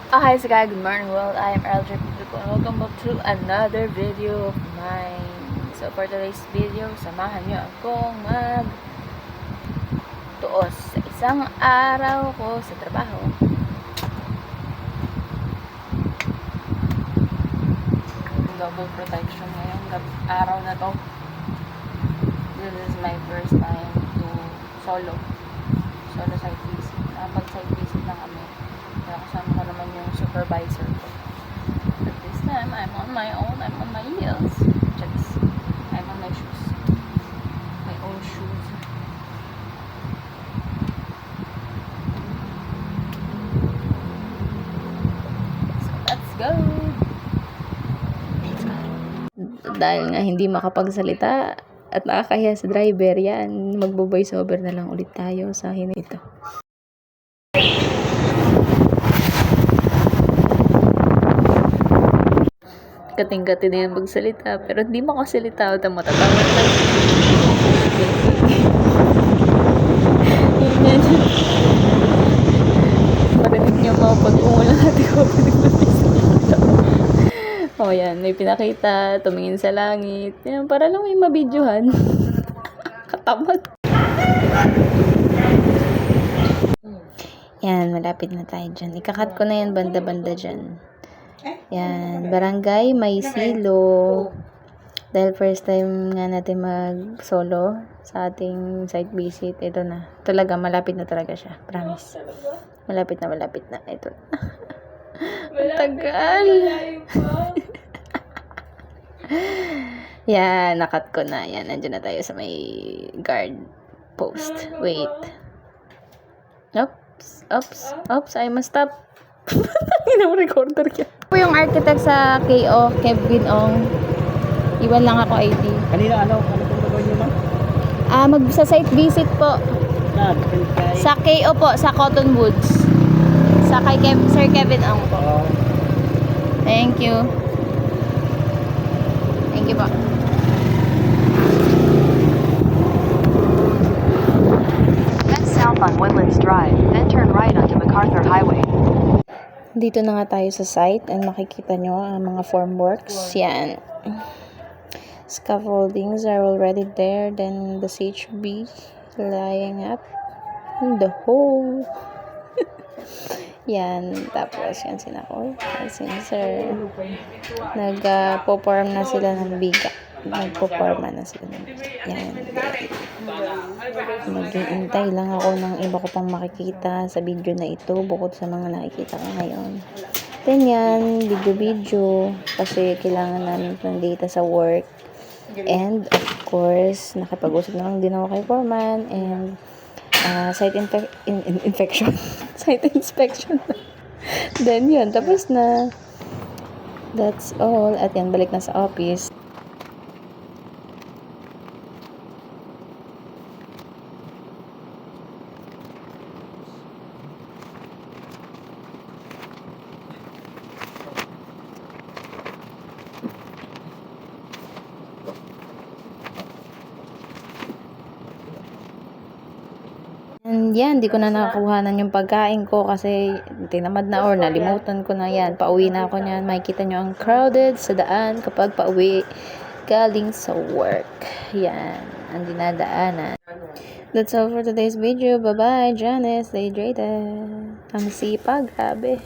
Hi guys, good morning world. I am LJ Pico and welcome back to another video of mine. So for today's video, samahan nyo akong magtuos sa isang araw ko sa trabaho. Double protection ngayong araw na to. This is my first time to solo site visit. Pag site visit lang kami. Kaya kasama ko naman yung supervisor ko. But this time, I'm on my own. I'm on my heels. Just, I'm on my shoes. My own shoes. So, let's go! Dahil nga hindi makapagsalita at nakakahiya sa driver, yan, magbo-voice over na lang ulit tayo sa hinito. Kating-kati na yung magsalita, pero hindi makasalita at matatawa lang. Yan. Marinig niyo mga pag-umulan natin ko oh yan, may pinakita, tumingin sa langit. Yan, para lang may mabidyohan. Katamad. Yan, malapit na tayo dyan. Ikakat ko na yan banda-banda dyan. Yan, barangay may silo. Dahil first time nga natin mag-solo sa ating site visit. Ito na. Talaga, malapit na talaga siya. Promise. Malapit na. Ito na. Matagal. Yan, nakat ko na. Yan, nandiyan na tayo sa may guard post. Wait. Oops, I must stop. Hindi na recorder yan. Ako yung architect sa KO, Kevin Ong. Iwan lang ako ID. Kanina ano kung gagawin niyo ma'am? Sa site visit po. Sa KO po, sa Cottonwoods. Sa kay Sir Kevin Ong po. Thank you. Thank you po. Head south on Woodlands Drive, then turn right onto MacArthur Highway. Dito na nga tayo sa site and makikita nyo ang mga formworks. Yan. Scaffoldings are already there. Then the CHB lying up in the hole. Yan. Tapos yan sinakol. Sir, nag-perform na sila ng biga. Nag-perform na sila ng biga. Yan. Mag-iintay lang ako ng iba ko pang makikita sa video na ito bukod sa mga nakikita ko ngayon. Then yan, video kasi kailangan namin ng data sa work. And of course, nakipag-usap na lang din ako kay foreman and site inspection. Site inspection. Then yun, tapos na. That's all. At yan, balik na sa office. And yan, di ko na nakakuhanan yung pagkain ko kasi tinamad na or nalimutan ko na yan. Pauwi na ako niyan. Makikita nyo ang crowded sa daan kapag pauwi galing sa work. Yan, ang dinadaanan. That's all for today's video. Bye-bye, Janice. Stay hydrated. Ang sipag, grabe.